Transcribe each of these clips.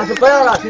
قربة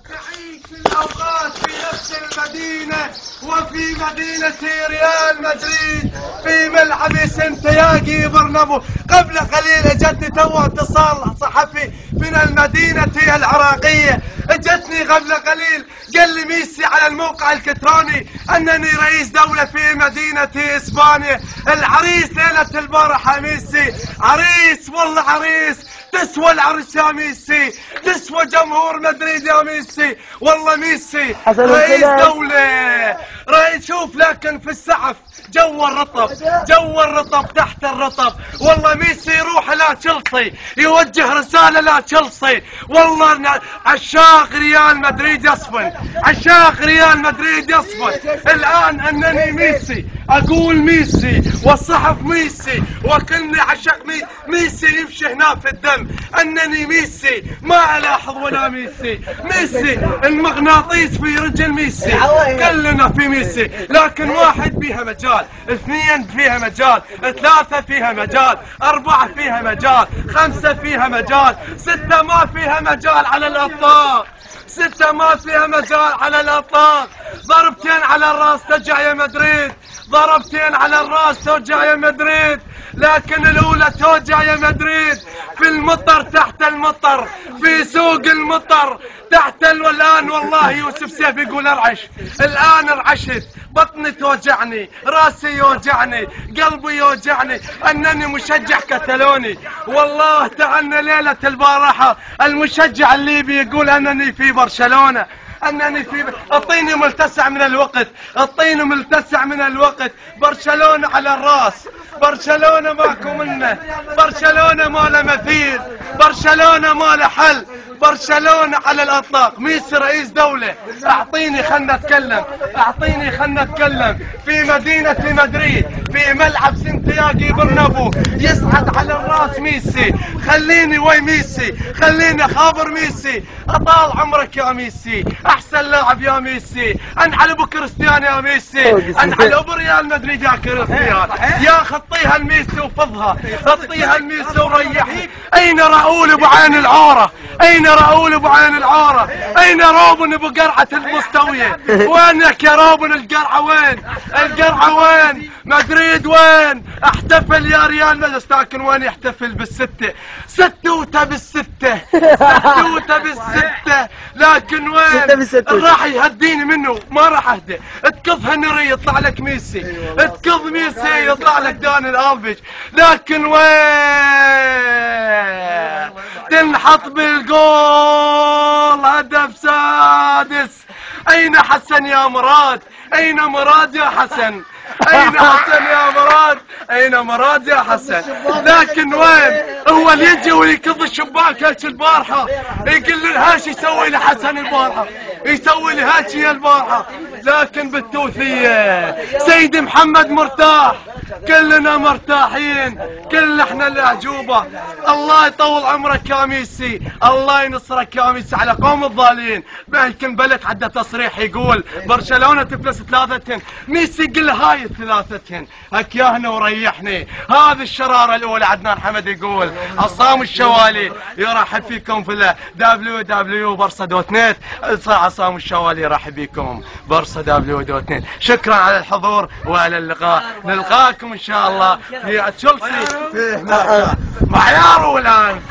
نعيش الأوقات في نفس المدينة وفي مدينة ريال مدريد في ملعب سانتياغو برنابو. قبل قليل اجتني تو اتصال صحفي من المدينة العراقية، اجتني قبل قليل قال لي ميسي على الموقع الالكتروني انني رئيس دولة في مدينة اسبانيا. العريس ليلة البارحة ميسي، عريس والله عريس، تسوى العرس يا ميسي، تسوى جمهور مدريد يا ميسي، والله ميسي رئيس دولة رئيس. شوف لكن في السعف جو الرطب، جو الرطب تحت الرطب. والله ميسي يروح لا تشلسي، يوجه رسالة لا تشلسي. والله عشاق ريال مدريد يصفن، عشاق ريال مدريد يصفن. الآن أنني ميسي أقول ميسي والصحف ميسي وكلني عشاق ميسي يمشي هنا في الدم. أنني ميسي ما ألاحظ ولا ميسي، ميسي المغناطيس في رجل ميسي، كلنا في ميسي. لكن واحد فيها مجال، اثنين فيها مجال، ثلاثة فيها مجال، أربعة فيها مجال، خمسة فيها مجال، ستة ما فيها مجال على الإطلاق، ستة ما فيها مجال على الإطلاق. ضربتين على الراس توجع يا مدريد، ضربتين على الراس توجع يا مدريد، لكن الأولى توجع يا مدريد في المطر، تحت المطر، في سوق المطر تحت الآن والله يوسف سيف يقول ارعش، الآن ارعشت، بطني توجعني، راسي يوجعني، قلبي يوجعني، أنني مشجع كتالوني. والله تعالنا ليلة البارحة المشجع الليبي يقول أنني في برشلونة، أنني في أعطيني ملتسع من الوقت، أعطيني ملتسع من الوقت. برشلونة على الراس، برشلونة ماكو منه، برشلونة ما له مثيل، برشلونة ما له حل، برشلونة على الأطلاق. ميسي رئيس دولة، أعطيني خلنا نتكلم، أعطيني خلنا نتكلم. في مدينة مدريد في ملعب سانتياغو برنابو يصعد على الراس ميسي. خليني وي ميسي، خليني خابر ميسي. أطال عمرك يا ميسي، أحسن لاعب يا ميسي، أنعل أبو كريستيانو يا ميسي، أنعل أبو ريال مدريد يا كريستيانو. يا خطيها الميسي وفضها، خطيها الميسي وريحي. أين راؤول أبو عين العورة؟ أين راؤول أبو عين العورة؟ أين روبن أبو قرعة المستوية؟ وينك يا روبن؟ القرعة وين؟ القرعة وين؟ مدريد وين؟ احتفل يا ريال مدريد، لكن وين يحتفل بالستة؟ ستوته بالستة، ستوته بالستة، لكن وين؟ راح يهديني منه، ما راح اهدى. اتكظ هنري يطلع لك ميسي، اتكظ ميسي يطلع لك داني الافيج، لكن وين؟ تنحط بالجول، هدف سادس. اين حسن يا مراد؟ اين مراد يا حسن؟ اين حسن يا مراد؟ اين مراد يا حسن؟ لكن وين؟ هو اللي يجي ويكض الشباك هالش البارحة يقول لي هاش يسوي لحسن البارحة، يسوي لي هاتشي البارحة. لكن بالتوثية سيدي محمد مرتاح، كلنا مرتاحين، كلنا احنا الاعجوبة. الله يطول عمرك يا ميسي، الله ينصرك يا ميسي على قوم الضالين. يمكن بلد عده تصريح يقول برشلونة تفلس ثلاثتهن، ميسي يقول هاي الثلاثتهن هكياهنا وريحني. هذه الشرارة الأولى. عدنان حمد يقول عصام الشوالي يرحب فيكم في www.برصا.net. عصام الشوالي يرحب بكم برصا.net. شكرا على الحضور وعلى اللقاء، نلقاكم ان شاء الله في تشيلسي في هناك مع يارو الان.